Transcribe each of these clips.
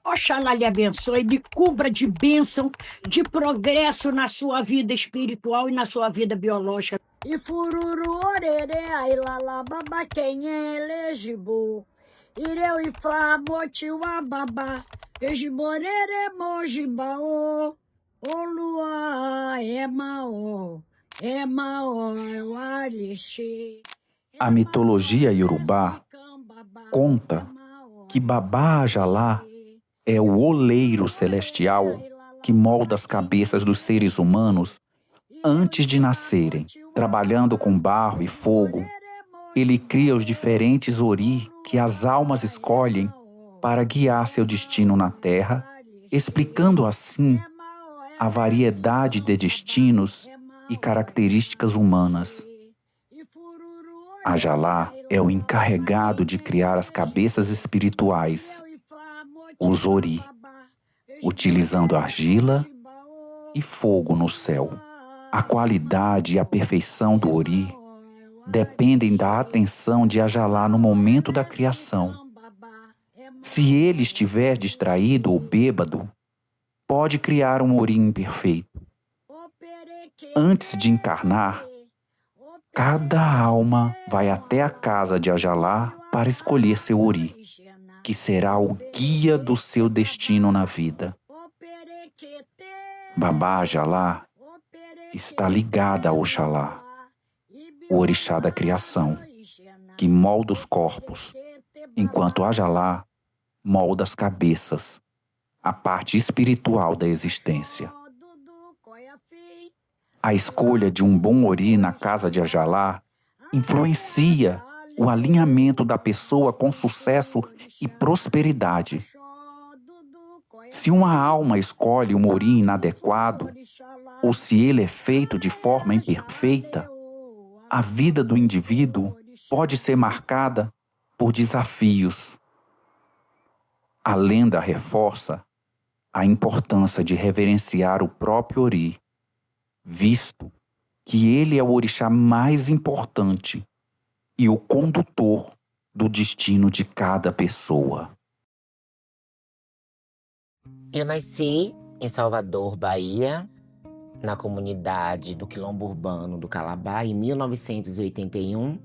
Oxalá lhe abençoe, me cubra de bênção, de progresso na sua vida espiritual e na sua vida biológica. E fururu orerê, ai lala baba quem é elegibu. Ireu e flá, motiwa baba, ejiborere mojibaô. O lua é maô, eu alixê. A mitologia iorubá conta que Babá Ajalá é o oleiro celestial que molda as cabeças dos seres humanos antes de nascerem. Trabalhando com barro e fogo, ele cria os diferentes ori que as almas escolhem para guiar seu destino na Terra, explicando assim a variedade de destinos e características humanas. Ajalá é o encarregado de criar as cabeças espirituais, os ori, utilizando argila e fogo no céu. A qualidade e a perfeição do ori dependem da atenção de Ajalá no momento da criação. Se ele estiver distraído ou bêbado, pode criar um ori imperfeito. Antes de encarnar, cada alma vai até a casa de Ajalá para escolher seu ori, que será o guia do seu destino na vida. Babá Ajalá está ligada a Oxalá, o orixá da criação, que molda os corpos, enquanto Ajalá molda as cabeças, a parte espiritual da existência. A escolha de um bom ori na casa de Ajalá influencia o alinhamento da pessoa com sucesso e prosperidade. Se uma alma escolhe um ori inadequado, ou se ele é feito de forma imperfeita, a vida do indivíduo pode ser marcada por desafios. A lenda reforça a importância de reverenciar o próprio ori, visto que ele é o orixá mais importante e o condutor do destino de cada pessoa. Eu nasci em Salvador, Bahia, na comunidade do Quilombo Urbano do Calabá, em 1981.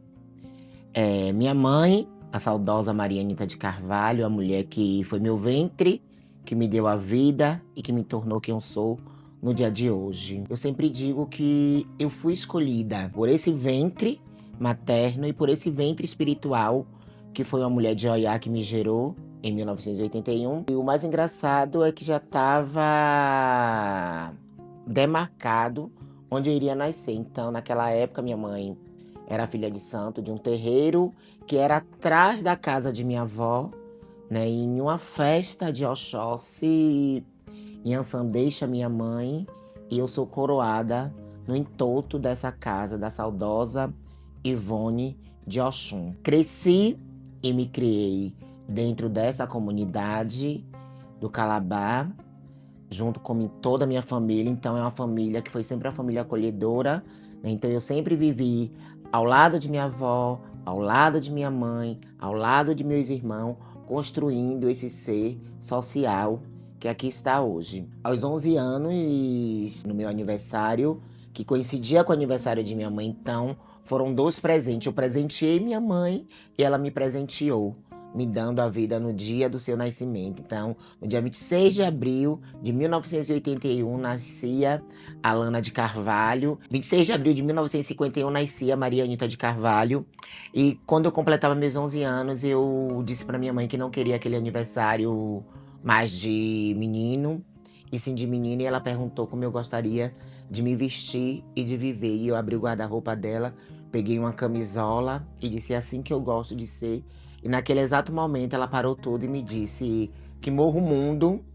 Minha mãe, a saudosa Maria Anita de Carvalho, a mulher que foi meu ventre, que me deu a vida e que me tornou quem eu sou no dia de hoje. Eu sempre digo que eu fui escolhida por esse ventre materno e por esse ventre espiritual, que foi uma mulher de Oiá que me gerou em 1981. E o mais engraçado é que já estava demarcado onde eu iria nascer. Então, naquela época, minha mãe era filha de santo de um terreiro que era atrás da casa de minha avó, né? Em uma festa de Oxóssi, em Ançã deixa minha mãe, e eu sou coroada no entorno dessa casa da saudosa Ivone de Oxum. Cresci e me criei dentro dessa comunidade do Calabá, junto com toda a minha família. Então é uma família que foi sempre uma família acolhedora, né? Então eu sempre vivi ao lado de minha avó, ao lado de minha mãe, ao lado de meus irmãos, construindo esse ser social que aqui está hoje. Aos 11 anos, no meu aniversário, que coincidia com o aniversário de minha mãe, então foram 2 presentes. Eu presenteei minha mãe e ela me presenteou, me dando a vida no dia do seu nascimento. Então, no dia 26 de abril de 1981, nascia Alana de Carvalho. 26 de abril de 1951, nascia Maria Anita de Carvalho. E quando eu completava meus 11 anos, eu disse para minha mãe que não queria aquele aniversário mais de menino, e sim de menina. E ela perguntou como eu gostaria de me vestir e de viver. E eu abri o guarda-roupa dela, peguei uma camisola e disse: é assim que eu gosto de ser. E naquele exato momento ela parou tudo e me disse que morro o mundo,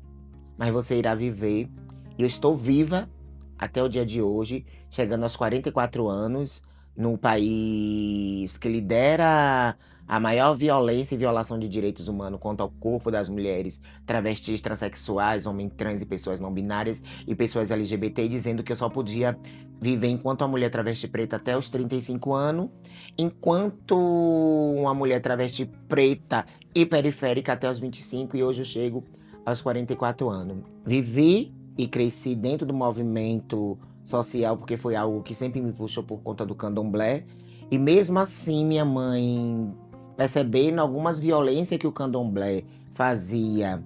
mas você irá viver. E eu estou viva até o dia de hoje, chegando aos 44 anos, num país que lidera a maior violência e violação de direitos humanos contra o corpo das mulheres, travestis, transexuais, homens trans e pessoas não binárias e pessoas LGBT, dizendo que eu só podia viver enquanto uma mulher travesti preta até os 35 anos, enquanto uma mulher travesti preta e periférica até os 25, e hoje eu chego aos 44 anos. Vivi e cresci dentro do movimento social, porque foi algo que sempre me puxou por conta do candomblé. E mesmo assim, minha mãe, percebendo algumas violências que o candomblé fazia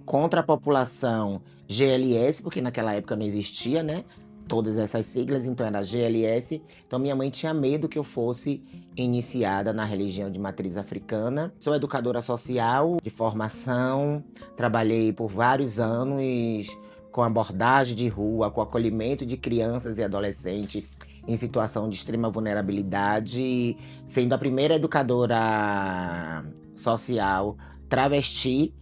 contra a população GLS, porque naquela época não existia, né? Todas essas siglas, então era GLS. Então minha mãe tinha medo que eu fosse iniciada na religião de matriz africana. Sou educadora social de formação, trabalhei por vários anos com abordagem de rua, com acolhimento de crianças e adolescentes em situação de extrema vulnerabilidade, sendo a primeira educadora social travesti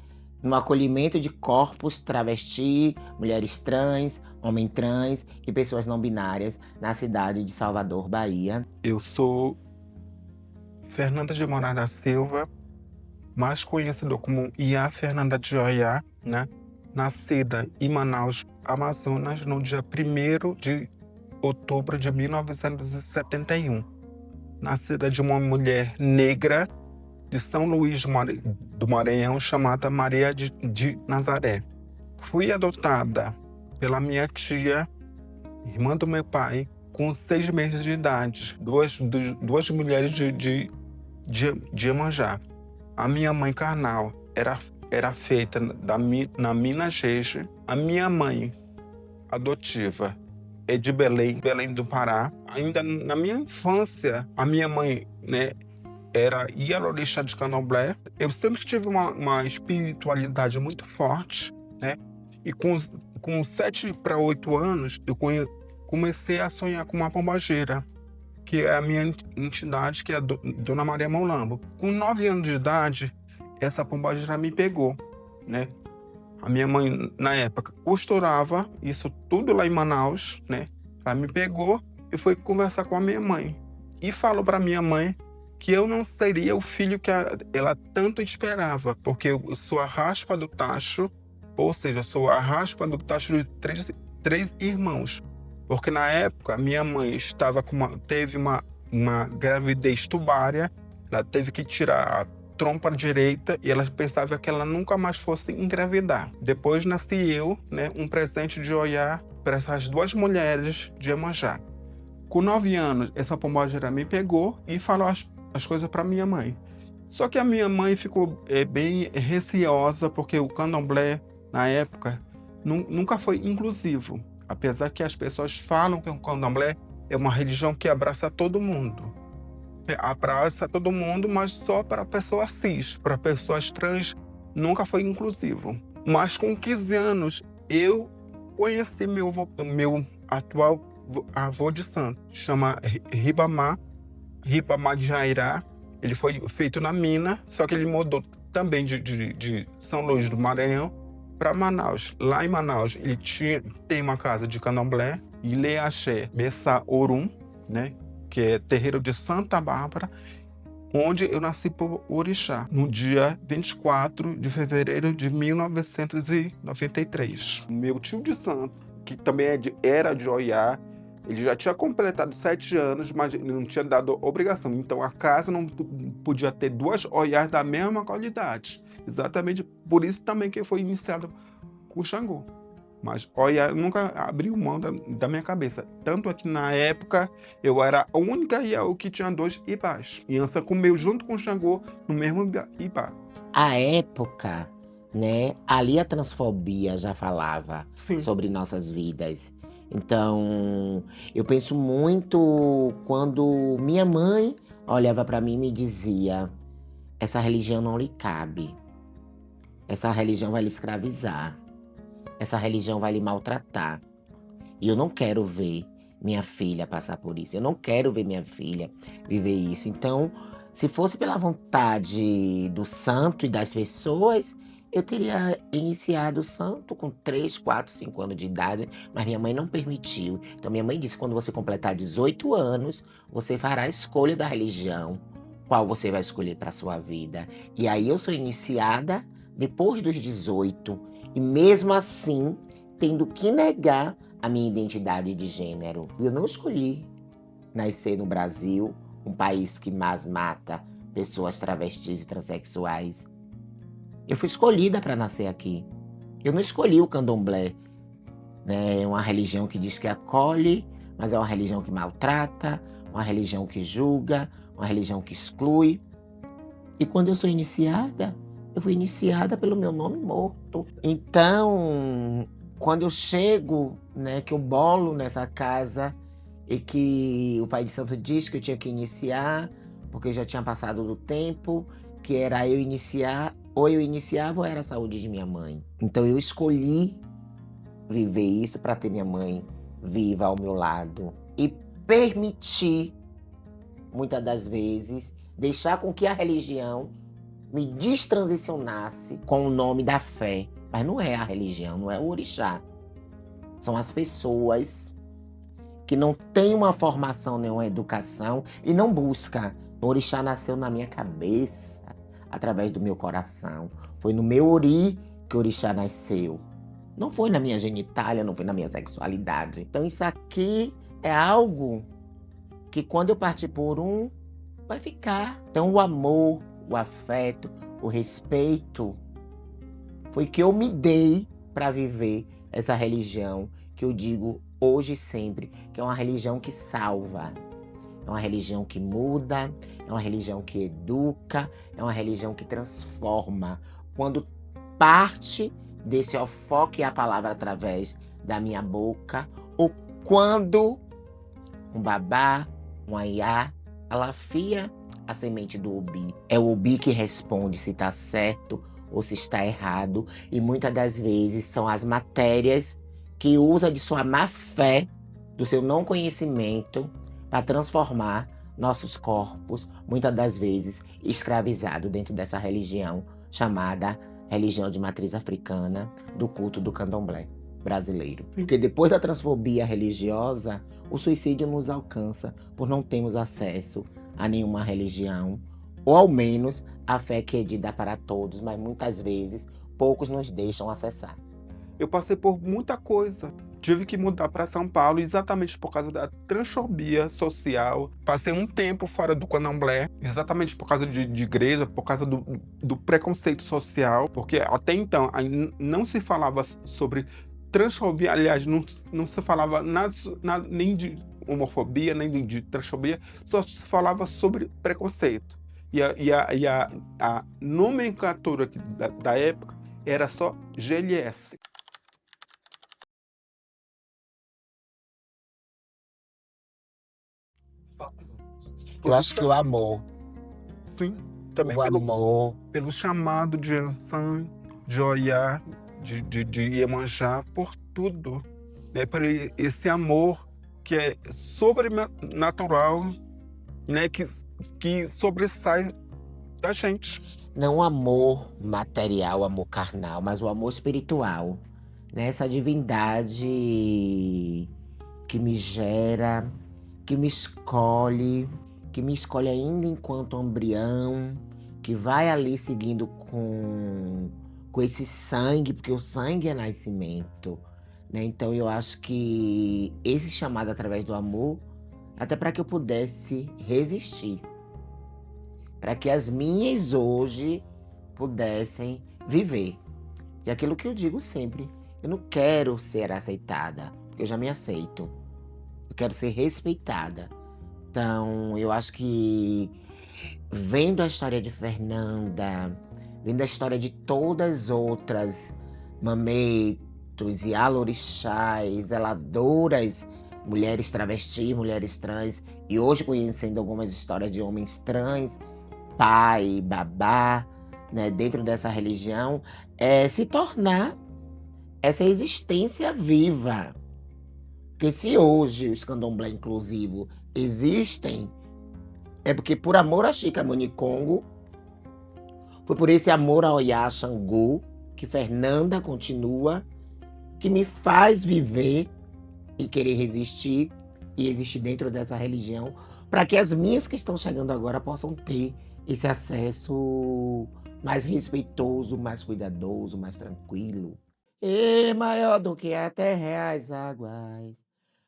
no acolhimento de corpos travesti, mulheres trans, homens trans e pessoas não binárias na cidade de Salvador, Bahia. Eu sou Fernanda de Moraes da Silva, mais conhecida como Iá Fernanda de Oiá, né? Nascida em Manaus, Amazonas, no dia 1º de outubro de 1971. Nascida de uma mulher negra de São Luís do Maranhão, chamada Maria de Nazaré. Fui adotada pela minha tia, irmã do meu pai, com 6 meses de idade. Duas mulheres de Iemanjá. A minha mãe carnal era feita na Minas Gerais. A minha mãe adotiva é de Belém do Pará. Ainda na minha infância, a minha mãe, né, era Ialorixá de Candomblé. Eu sempre tive uma espiritualidade muito forte, né? E com 7 para 8 anos, eu comecei a sonhar com uma pombageira, que é a minha entidade, que é a Dona Maria Molambo. Com 9 anos de idade, essa pombageira me pegou, né? A minha mãe, na época, costurava isso tudo lá em Manaus, né? Ela me pegou e foi conversar com a minha mãe. E falou para minha mãe que eu não seria o filho que ela tanto esperava, porque eu sou a raspa do tacho, ou seja, sou a raspa do tacho de três irmãos. Porque na época, minha mãe teve uma gravidez tubária, ela teve que tirar a trompa direita e ela pensava que ela nunca mais fosse engravidar. Depois nasci eu, né, um presente de Oiá para essas 2 mulheres de Iemanjá. Com 9 anos, essa pombageira me pegou e falou as coisas para minha mãe. Só que a minha mãe ficou bem receosa, porque o candomblé, na época, nunca foi inclusivo. Apesar que as pessoas falam que o candomblé é uma religião que abraça todo mundo. Abraça todo mundo, mas só para pessoas cis, para pessoas trans, nunca foi inclusivo. Mas com 15 anos, eu conheci meu atual avô de santo, chama Ribamar de Jairá. Ele foi feito na mina, só que ele mudou também de São Luís do Maranhão para Manaus. Lá em Manaus, ele tem uma casa de candomblé, Ilê Axé Bessa Orum, né, que é terreiro de Santa Bárbara, onde eu nasci por orixá, no dia 24 de fevereiro de 1993. Meu tio de santo, que também era de Oiá, ele já tinha completado 7 anos, mas ele não tinha dado obrigação. Então a casa não podia ter 2 Oiás da mesma qualidade. Exatamente por isso também que foi iniciado com o Xangô. Mas Oiá nunca abriu mão da minha cabeça. Tanto é que na época eu era a única Iau que tinha 2 ibás. E Ança comeu junto com o Xangô no mesmo ibá. A época, né? Ali a transfobia já falava Sim. sobre nossas vidas. Então, eu penso muito quando minha mãe olhava para mim e me dizia: essa religião não lhe cabe. Essa religião vai lhe escravizar. Essa religião vai lhe maltratar. E eu não quero ver minha filha passar por isso. Eu não quero ver minha filha viver isso. Então, se fosse pela vontade do santo e das pessoas, eu teria iniciado o santo com 3, 4, 5 anos de idade, mas minha mãe não permitiu. Então minha mãe disse: quando você completar 18 anos, você fará a escolha da religião, qual você vai escolher para sua vida. E aí eu sou iniciada depois dos 18, e mesmo assim, tendo que negar a minha identidade de gênero. Eu não escolhi nascer no Brasil, um país que mais mata pessoas travestis e transexuais. Eu fui escolhida para nascer aqui. Eu não escolhi o candomblé, né? É uma religião que diz que acolhe, mas é uma religião que maltrata, uma religião que julga, uma religião que exclui. E quando eu sou iniciada, eu fui iniciada pelo meu nome morto. Então, quando eu chego, né, que eu bolo nessa casa e que o pai de santo diz que eu tinha que iniciar, porque já tinha passado do tempo, que era eu iniciar, ou eu iniciava ou era a saúde de minha mãe. Então eu escolhi viver isso para ter minha mãe viva ao meu lado e permitir, muitas das vezes, deixar com que a religião me destransicionasse com o nome da fé. Mas não é a religião, não é o orixá. São as pessoas que não têm uma formação nem uma educação e não buscam. O orixá nasceu na minha cabeça, através do meu coração. Foi no meu ori que o orixá nasceu. Não foi na minha genitália, não foi na minha sexualidade. Então isso aqui é algo que quando eu partir por um, vai ficar. Então o amor, o afeto, o respeito foi que eu me dei para viver essa religião que eu digo hoje e sempre, que é uma religião que salva. É uma religião que muda, é uma religião que educa, é uma religião que transforma. Quando parte desse ofó que é a palavra através da minha boca, ou quando um babá, um aiá, ela afia a semente do ubi. É o ubi que responde se está certo ou se está errado, e muitas das vezes são as matérias que usa de sua má fé, do seu não conhecimento, para transformar nossos corpos, muitas das vezes escravizados dentro dessa religião chamada religião de matriz africana, do culto do candomblé brasileiro. Porque depois da transfobia religiosa, o suicídio nos alcança por não termos acesso a nenhuma religião, ou ao menos a fé que é dita para todos, mas muitas vezes poucos nos deixam acessar. Eu passei por muita coisa. Tive que mudar para São Paulo exatamente por causa da transfobia social. Passei um tempo fora do candomblé, exatamente por causa de igreja, por causa do preconceito social, porque até então não se falava sobre transfobia, aliás, não se falava nem de homofobia, nem de transfobia, só se falava sobre preconceito. A nomenclatura da época era só GLS. Eu acho que o amor, Sim, também o amor, pelo chamado de Ansan, de Oiá, de Iemanjá, por tudo. Né? Por esse amor que é sobrenatural, né? que sobressai da gente. não o amor material, o amor carnal, mas o amor espiritual, né? Essa divindade que me gera, que me escolhe ainda enquanto embrião, que vai ali seguindo com esse sangue, porque o sangue é nascimento, né? Então eu acho que esse chamado através do amor, até para que eu pudesse resistir, para que as minhas hoje pudessem viver. E aquilo que eu digo sempre, eu não quero ser aceitada, porque eu já me aceito. Eu quero ser respeitada. Então, eu acho que vendo a história de Fernanda, vendo a história de todas as outras mametos e alorixás, zeladoras, mulheres travestis, mulheres trans, e hoje conhecendo algumas histórias de homens trans, pai, babá, né, dentro dessa religião, se tornar essa existência viva. Porque se hoje os candomblé inclusivo existem, é porque por amor a Chica Manicongo, foi por esse amor a Oiá Xangô, que Fernanda continua, que me faz viver e querer resistir e existir dentro dessa religião, para que as minhas que estão chegando agora possam ter esse acesso mais respeitoso, mais cuidadoso, mais tranquilo. E maior do que a terra é as águas,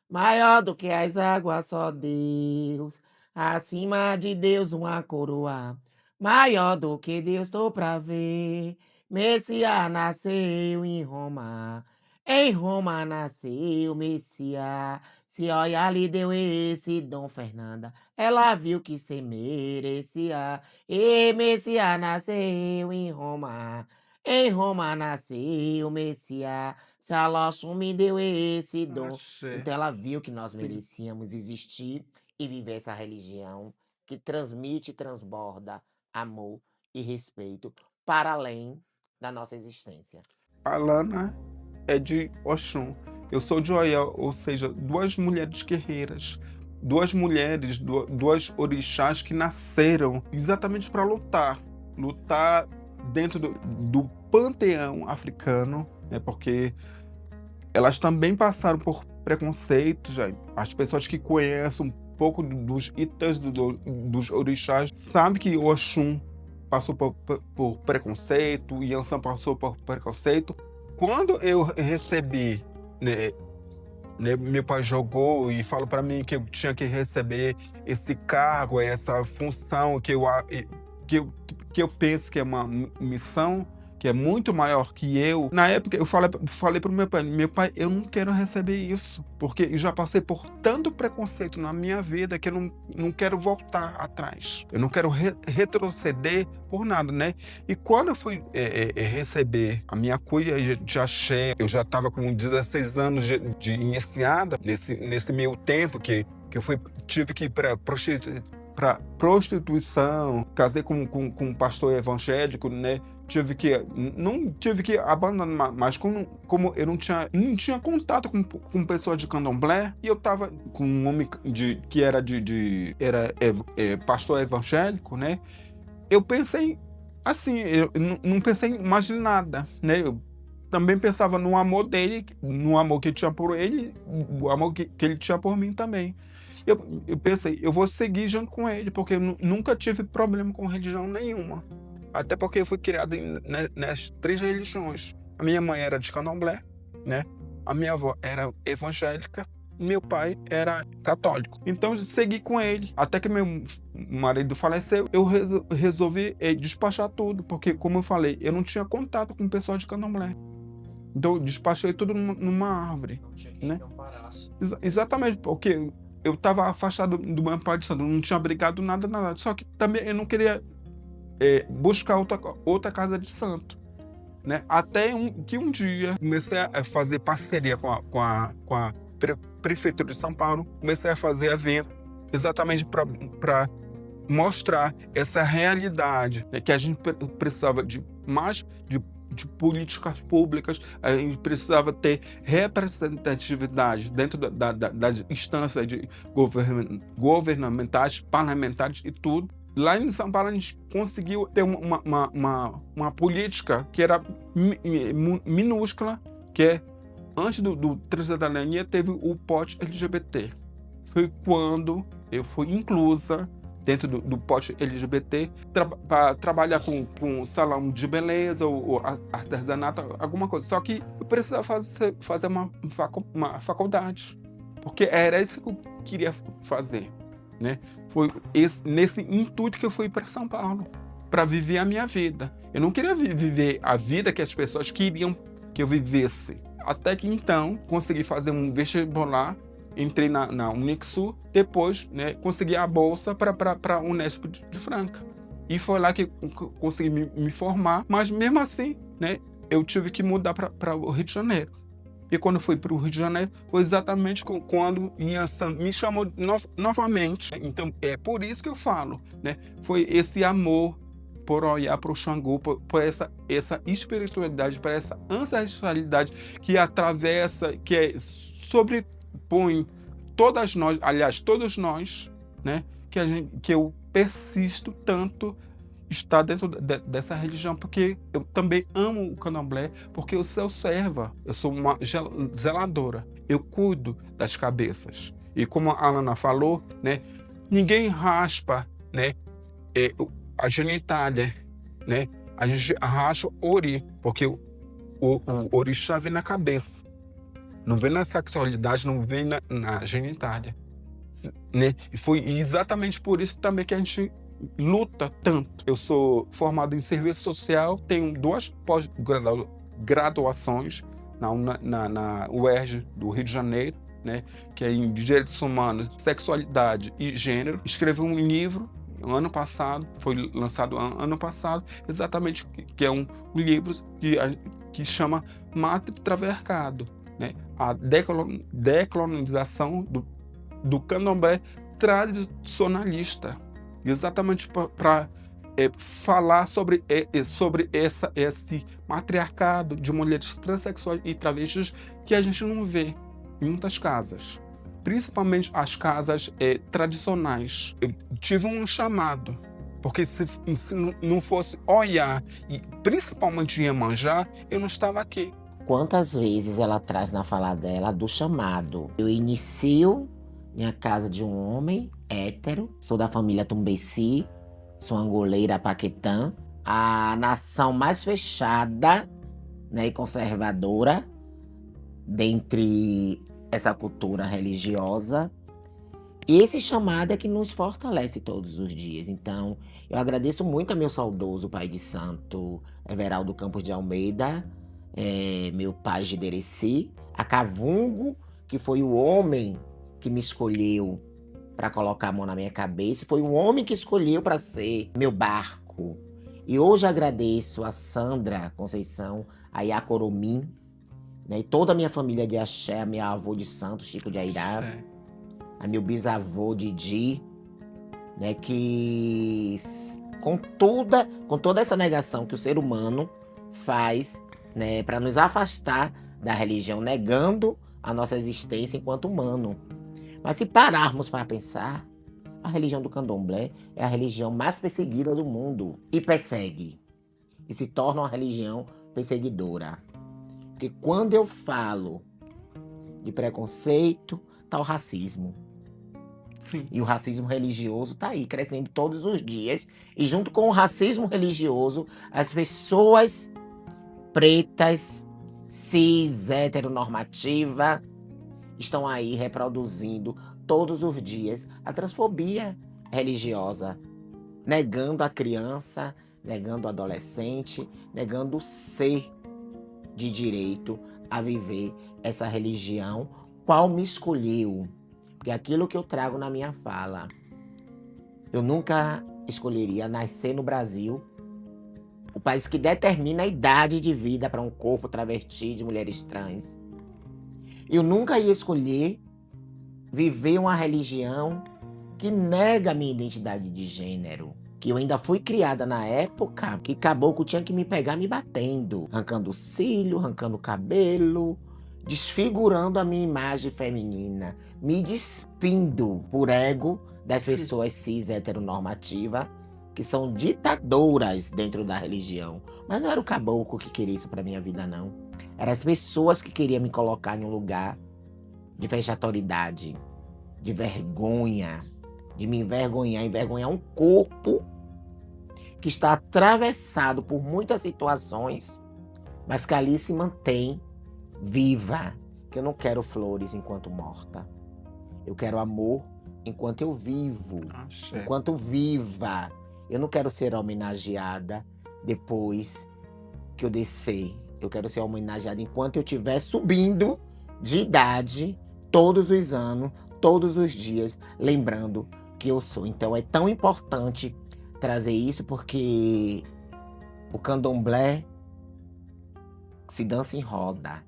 maior do que as águas só Deus, acima de Deus uma coroa, maior do que Deus tô pra ver, Messias nasceu em Roma. Em Roma nasceu Messias. Se olha lhe deu esse Dom Fernanda, ela viu que se merecia. E Messias nasceu em Roma. Em Roma nasceu Messias. Se a Loxum me deu esse dom. Axé. Então ela viu que nós Sim. merecíamos existir e viver essa religião que transmite e transborda amor e respeito para além da nossa existência. A Lana é de Oxum. Eu sou de Oiá, ou seja, duas mulheres guerreiras. Duas mulheres, duas orixás que nasceram exatamente para lutar. Lutar dentro do panteão africano, né? Porque elas também passaram por preconceitos. As pessoas que conhecem um pouco dos itãs dos orixás sabem que Oxum passou por preconceito, Yansan passou por preconceito. Quando eu recebi, né, meu pai jogou e falou para mim que eu tinha que receber esse cargo, essa função que eu penso que é uma missão, que é muito maior que eu. Na época eu falei pro meu pai, eu não quero receber isso, porque eu já passei por tanto preconceito na minha vida que eu não quero voltar atrás. Eu não quero retroceder por nada, né? E quando eu fui receber a minha cuia de axé, eu já estava com 16 anos de iniciada, nesse meio tempo que eu tive que ir para prostituição, casei com um pastor evangélico, né? Não tive que abandonar, mas como eu não tinha contato com pessoas de candomblé, e eu tava com um homem que era pastor evangélico, né? Eu pensei assim, eu não pensei em mais nada, né? Eu também pensava no amor dele, no amor que ele tinha por ele, o amor que ele tinha por mim também. Eu pensei, eu vou seguir junto com ele, porque eu nunca tive problema com religião nenhuma. Até porque eu fui criado nas 3 religiões. A minha mãe era de candomblé, né? A minha avó era evangélica, meu pai era católico. Então eu segui com ele. Até que meu marido faleceu, eu resolvi despachar tudo, porque, como eu falei, eu não tinha contato com pessoas de candomblé. Então eu despachei tudo numa árvore, né? Exatamente, porque eu estava afastado do meu pai de santo, não tinha brigado nada. Só que também eu não queria buscar outra casa de santo, né? Até que um dia comecei a fazer parceria com a Prefeitura de São Paulo, comecei a fazer evento exatamente para mostrar essa realidade, né? Que a gente precisava de mais de políticas públicas, a gente precisava ter representatividade dentro das instâncias governamentais, parlamentares e tudo. Lá em São Paulo a gente conseguiu ter uma política que era minúscula, que é, antes do Cidadania teve o pote LGBT. Foi quando eu fui inclusa dentro do pote LGBT para trabalhar com salão de beleza ou artesanato, alguma coisa. Só que eu precisava fazer uma faculdade, porque era isso que eu queria fazer, né? Foi nesse intuito que eu fui para São Paulo, para viver a minha vida. Eu não queria viver a vida que as pessoas queriam que eu vivesse. Até que então consegui fazer um vestibular, entrei na Unixul, depois, né, consegui a bolsa para a Unesp de Franca. E foi lá que eu consegui me formar, mas mesmo assim, né, eu tive que mudar para o Rio de Janeiro. E quando eu fui para o Rio de Janeiro, foi exatamente quando Yansan me chamou novamente. Então, é por isso que eu falo, né? Foi esse amor por olhar para o Xangô, por essa espiritualidade, por essa ancestralidade que atravessa, que sobrepõe todas nós, aliás, todos nós, né? Que eu persisto tanto estar dentro dessa religião, porque eu também amo o candomblé, porque eu sou serva, eu sou uma zeladora, eu cuido das cabeças. E como a Alana falou, né, ninguém raspa, né, a genitália, né, a gente raspa o ori, porque o orixá vem na cabeça, não vem na sexualidade, não vem na genitália, né? E foi exatamente por isso também que a gente luta tanto. Eu sou formado em serviço social, tenho 2 pós-graduações na UERJ do Rio de Janeiro, né, que é em Direitos Humanos, Sexualidade e Gênero. Escrevi um livro ano passado, foi lançado ano passado, exatamente, que é um livro que chama Matriarcado, né, a decolonização do candomblé tradicionalista, exatamente para falar sobre esse matriarcado de mulheres transexuais e travestis que a gente não vê em muitas casas, principalmente as casas tradicionais. Eu tive um chamado, porque se não fosse olhar, e principalmente Iemanjá, eu não estava aqui. Quantas vezes ela traz na fala dela do chamado? Eu inicio minha casa de um homem hétero, sou da família Tumbeci, sou angoleira Paquetã, a nação mais fechada, né, e conservadora dentre essa cultura religiosa. E esse chamado é que nos fortalece todos os dias. Então, eu agradeço muito a meu saudoso pai de santo, Everaldo Campos de Almeida, meu pai de Dereci, a Cavungo, que foi o homem que me escolheu para colocar a mão na minha cabeça, foi o homem que escolheu para ser meu barco. E hoje agradeço a Sandra Conceição, a Iacoromim, né, e toda a minha família de axé, a minha avô de santo, Chico de Airá, a meu bisavô Didi, né, que com toda essa negação que o ser humano faz, né, para nos afastar da religião, negando a nossa existência enquanto humano. Mas se pararmos para pensar, a religião do candomblé é a religião mais perseguida do mundo e persegue. E se torna uma religião perseguidora. Porque quando eu falo de preconceito, tá o racismo. Sim. E o racismo religioso tá aí, crescendo todos os dias. E junto com o racismo religioso, as pessoas pretas, cis, heteronormativa, estão aí reproduzindo todos os dias a transfobia religiosa, negando a criança, negando o adolescente, negando o ser de direito a viver essa religião, qual me escolheu. Porque aquilo que eu trago na minha fala, eu nunca escolheria nascer no Brasil, o país que determina a idade de vida para um corpo travesti de mulheres trans. Eu nunca ia escolher viver uma religião que nega a minha identidade de gênero. Que eu ainda fui criada na época que caboclo tinha que me pegar me batendo, arrancando cílio, arrancando cabelo, desfigurando a minha imagem feminina, me despindo por ego das pessoas cis heteronormativas, que são ditadoras dentro da religião. Mas não era o caboclo que queria isso pra minha vida, não. Eram as pessoas que queriam me colocar em um lugar de vexatoridade, de vergonha, de me envergonhar um corpo que está atravessado por muitas situações, mas que ali se mantém viva. Que eu não quero flores enquanto morta. Eu quero amor enquanto eu vivo, enquanto viva. Eu não quero ser homenageada depois que eu descer. Eu quero ser homenageada enquanto eu estiver subindo de idade, todos os anos, todos os dias, lembrando que eu sou. Então é tão importante trazer isso, porque o candomblé se dança em roda.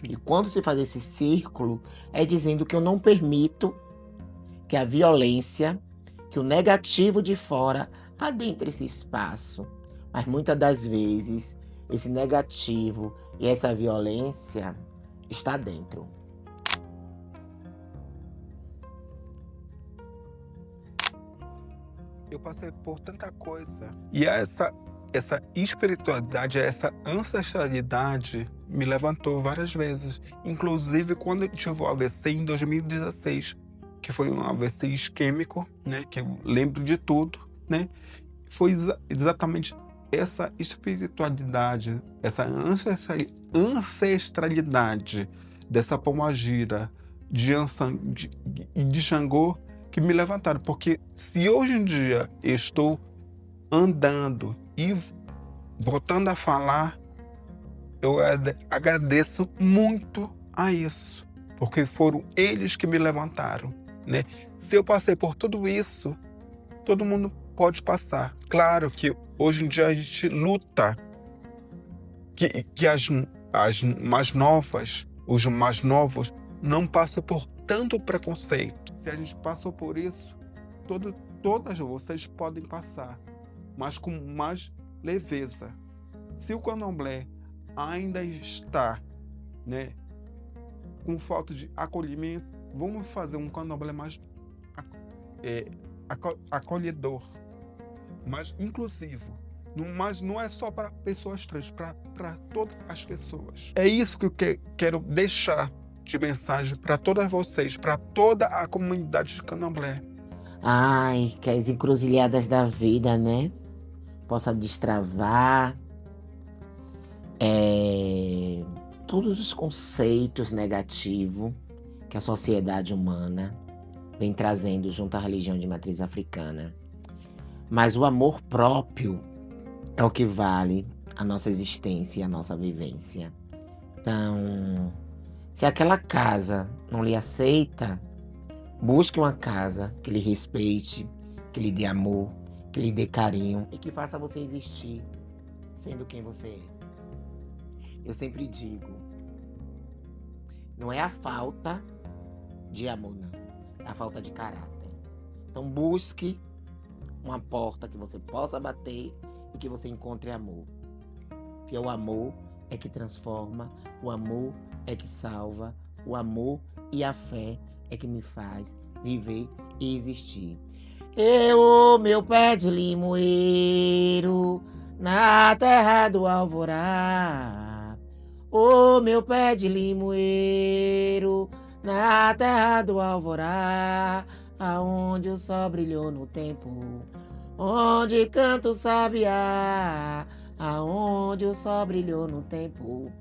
E quando se faz esse círculo, é dizendo que eu não permito que a violência, que o negativo de fora adentre esse espaço. Mas muitas das vezes, esse negativo e essa violência está dentro. Eu passei por tanta coisa. E essa espiritualidade, essa ancestralidade me levantou várias vezes. Inclusive quando eu tive o AVC em 2016, que foi um AVC isquêmico, né, que eu lembro de tudo, né? Foi exatamente essa espiritualidade, essa ancestralidade dessa Pombagira, de Ansan e de Xangô, que me levantaram. Porque se hoje em dia eu estou andando e voltando a falar, eu agradeço muito a isso, porque foram eles que me levantaram, né? Se eu passei por tudo isso, todo mundo pode passar. Claro que hoje em dia a gente luta que as mais novas, os mais novos, não passam por tanto preconceito. Se a gente passou por isso, todas vocês podem passar, mas com mais leveza. Se o candomblé ainda está, né, com falta de acolhimento, vamos fazer um candomblé mais acolhedor, mais inclusivo. Mas não é só para pessoas trans, para todas as pessoas. É isso que eu quero deixar de mensagem para todas vocês, para toda a comunidade de candomblé. Ai, que as encruzilhadas da vida, né, possa destravar todos os conceitos negativos que a sociedade humana vem trazendo junto à religião de matriz africana. Mas o amor próprio é o que vale a nossa existência e a nossa vivência. Então, se aquela casa não lhe aceita, busque uma casa que lhe respeite, que lhe dê amor, que lhe dê carinho e que faça você existir sendo quem você é. Eu sempre digo, não é a falta de amor, não. É a falta de caráter. Então busque uma porta que você possa bater e que você encontre amor. Porque o amor é que transforma, o amor é que salva, o amor e a fé é que me faz viver e existir. Eu, meu pé de limoeiro, na terra do alvorá. Ô meu pé de limoeiro, na terra do alvorá, aonde o sol brilhou no tempo, onde canta o sabiá, aonde o sol brilhou no tempo,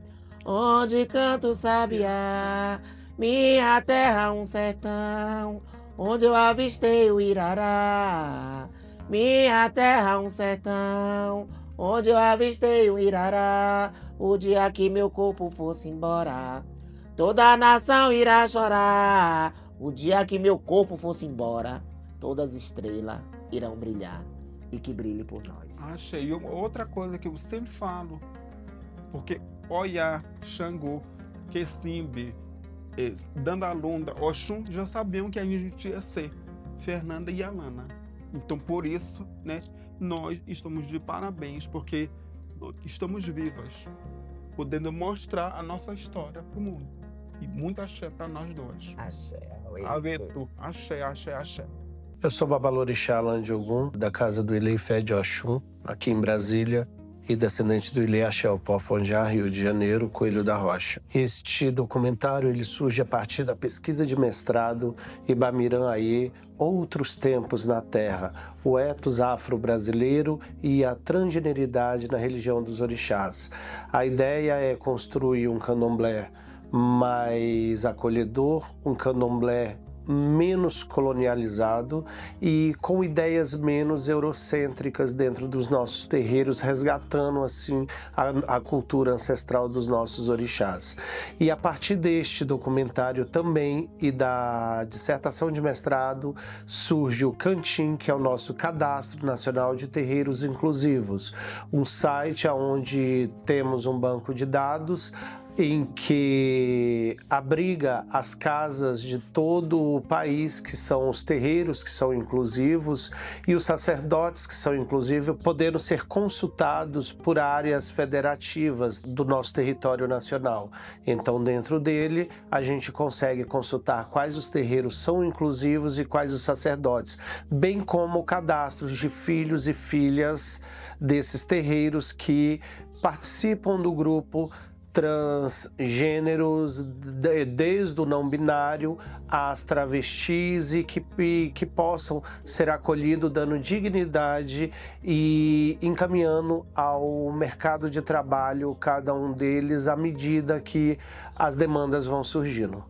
onde canta o sabiá, minha terra um sertão, onde eu avistei o irará, minha terra um sertão, onde eu avistei o irará, o dia que meu corpo fosse embora, toda a nação irá chorar. O dia que meu corpo fosse embora, todas as estrelas irão brilhar e que brilhe por nós. Achei. Outra coisa que eu sempre falo, porque Oiá, Xangô, Quessimbe, Dandalunda, Oxum já sabiam que a gente ia ser Fernanda e Alana. Então, por isso, né, nós estamos de parabéns, porque estamos vivas, podendo mostrar a nossa história para o mundo. E muito axé para nós dois. Axé. Avetu, axé, axé, axé. Eu sou Babalorixá Alan de Ogum, da casa do Ilê Fé de Oxum, aqui em Brasília, e descendente do Ilê Axé Opo-Afonjá, Rio de Janeiro, Coelho da Rocha. Este documentário ele surge a partir da pesquisa de mestrado Ibamiran Aie, Outros Tempos na Terra, o ethos afro-brasileiro e a transgeneridade na religião dos orixás. A ideia é construir um candomblé mais acolhedor, um candomblé menos colonializado e com ideias menos eurocêntricas dentro dos nossos terreiros, resgatando assim a cultura ancestral dos nossos orixás. E a partir deste documentário também e da dissertação de mestrado surge o Cantim, que é o nosso Cadastro Nacional de Terreiros Inclusivos, um site onde temos um banco de dados em que abriga as casas de todo o país, que são os terreiros que são inclusivos, e os sacerdotes que são inclusivos, podendo ser consultados por áreas federativas do nosso território nacional. Então, dentro dele, a gente consegue consultar quais os terreiros são inclusivos e quais os sacerdotes, bem como cadastros de filhos e filhas desses terreiros que participam do grupo transgêneros, desde o não binário às travestis e que possam ser acolhidos, dando dignidade e encaminhando ao mercado de trabalho cada um deles à medida que as demandas vão surgindo.